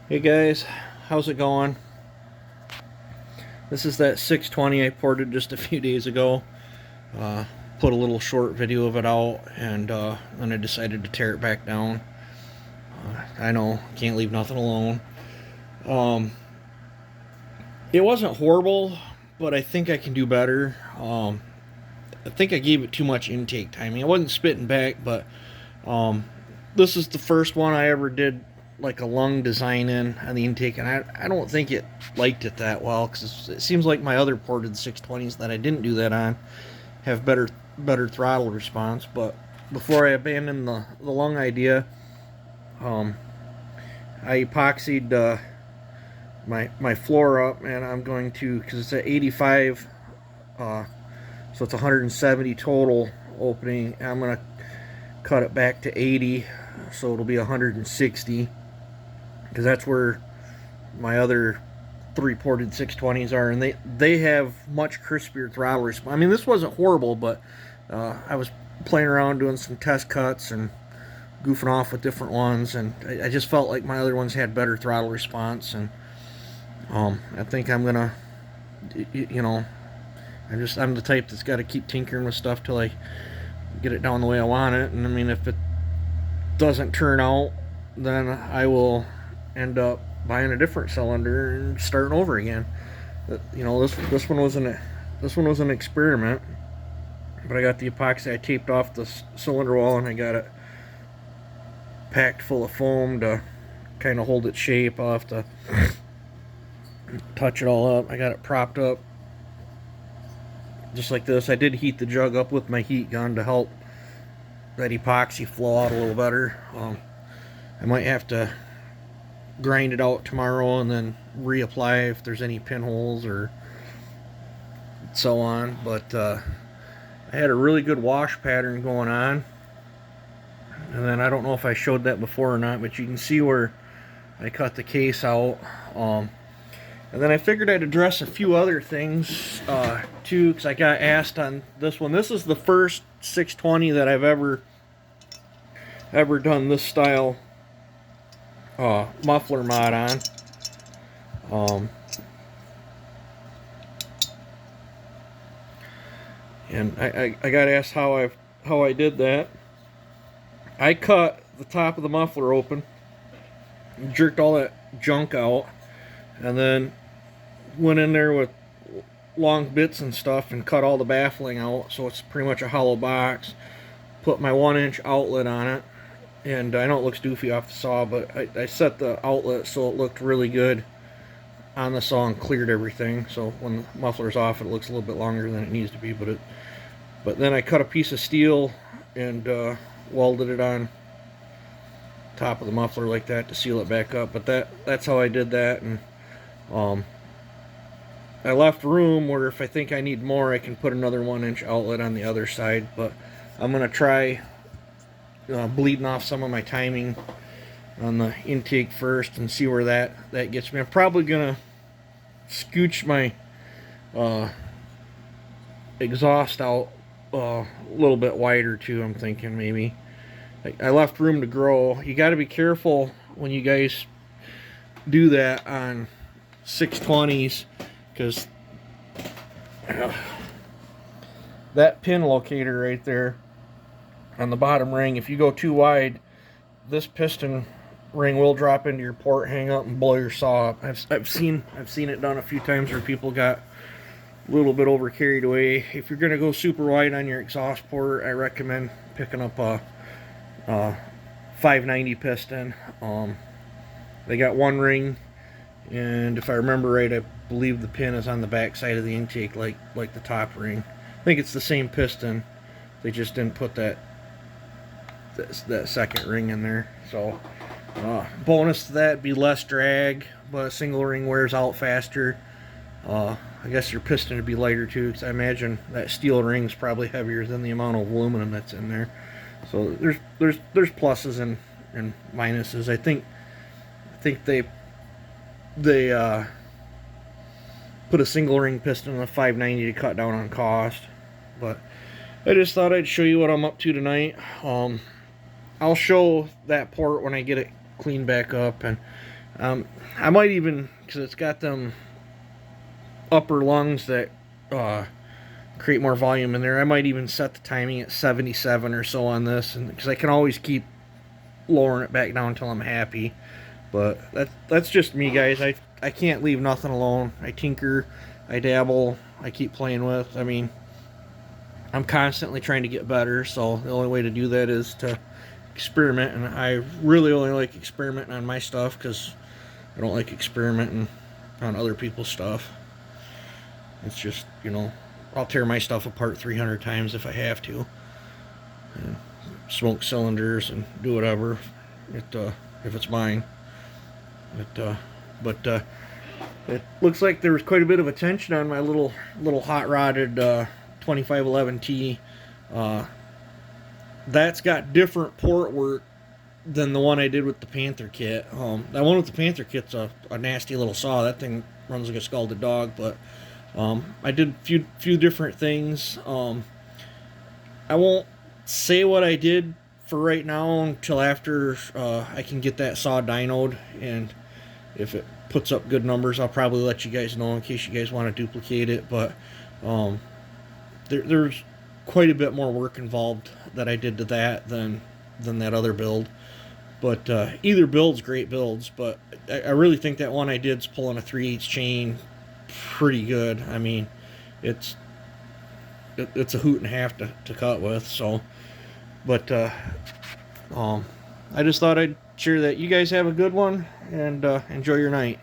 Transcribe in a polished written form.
Hey guys, how's it going? This is that 620 I ported just a few days ago. Uh, Put a little short video of it out, and then I decided to tear it back down. I know, can't leave nothing alone. Um, it wasn't horrible, but I think I can do better. I think I gave it too much intake timing. I wasn't spitting back, but um, this is the first one I ever did like a lung design in on the intake, and I don't think it liked it that well because it seems like my other ported 620s that I didn't do that on have better throttle response. But before I abandoned the lung idea, um, I epoxied my floor up, and I'm going to, because it's at 85, so it's 170 total opening. I'm gonna cut it back to 80, so it'll be 160, because that's where my other three ported 620s are, and they have much crispier throttle response. I mean, this wasn't horrible, but I was playing around doing some test cuts and goofing off with different ones, and I just felt like my other ones had better throttle response. And I think I'm gonna, you know, I'm the type that's got to keep tinkering with stuff till I get it down the way I want it. And I mean, if it doesn't turn out, then I will end up buying a different cylinder and starting over again. You know, this one was an experiment, but I got the epoxy. I taped off the cylinder wall, and I got it packed full of foam to kind of hold its shape. I'll have to touch it all up. I got it propped up just like this. I did heat the jug up with my heat gun to help that epoxy flow out a little better. I might have to grind it out tomorrow and then reapply if there's any pinholes or so on. But I had a really good wash pattern going on, and then I don't know if I showed that before or not, but you can see where I cut the case out. And then I figured I'd address a few other things too, because I got asked on this one. This is the first 620 that I've ever done this style muffler mod on. And I got asked how I did that. I cut the top of the muffler open, jerked all that junk out, and then went in there with long bits and stuff and cut all the baffling out, so it's pretty much a hollow box. Put my 1-inch outlet on it, and I know it looks doofy off the saw, but I set the outlet so it looked really good on the saw and cleared everything. So when the muffler's off, it looks a little bit longer than it needs to be. But then I cut a piece of steel and welded it on top of the muffler like that to seal it back up. But that's how I did that. And I left room where if I think I need more, I can put another 1-inch outlet on the other side. But I'm gonna try bleeding off some of my timing on the intake first and see where that gets me. I'm probably gonna scooch my exhaust out a little bit wider too. I'm thinking maybe I left room to grow. You got to be careful when you guys do that on 620s, because that pin locator right there on the bottom ring, if you go too wide, this piston ring will drop into your port, hang up, and blow your saw up. I've seen it done a few times where people got a little bit over carried away. If you're gonna go super wide on your exhaust port, I recommend picking up a 590 piston. They got one ring, and if I remember right, I believe the pin is on the back side of the intake, like the top ring. I think it's the same piston. They just didn't put that second ring in there. So bonus to that, be less drag, but a single ring wears out faster. I guess your piston would be lighter too, because I imagine that steel ring is probably heavier than the amount of aluminum that's in there. So there's pluses and minuses. I think they put a single ring piston in a 590 to cut down on cost. But I just thought I'd show you what I'm up to tonight. I'll show that port when I get it cleaned back up, and I might even, because it's got them upper lungs that create more volume in there, I might even set the timing at 77 or so on this, and because I can always keep lowering it back down until I'm happy. But that's just me, guys. I can't leave nothing alone. I tinker, I dabble, I keep playing with. I mean, I'm constantly trying to get better, so the only way to do that is to experiment, and I really only like experimenting on my stuff because I don't like experimenting on other people's stuff. It's just, you know, I'll tear my stuff apart 300 times if I have to, and smoke cylinders and do whatever if it's mine. But it looks like there was quite a bit of attention on my little hot rodded 2511T. That's got different port work than the one I did with the Panther kit. That one with the Panther kit's a nasty little saw. That thing runs like a scalded dog. But I did a few different things. I won't say what I did for right now until after I can get that saw dynoed, and if it puts up good numbers, I'll probably let you guys know in case you guys want to duplicate it. But there's quite a bit more work involved that I did to that than that other build. But either build's great builds, but I really think that one I did's pulling a 3/8 chain pretty good. I mean, it's a hoot and a half to cut with. So, but I just thought I'd share that. You guys have a good one, and enjoy your night.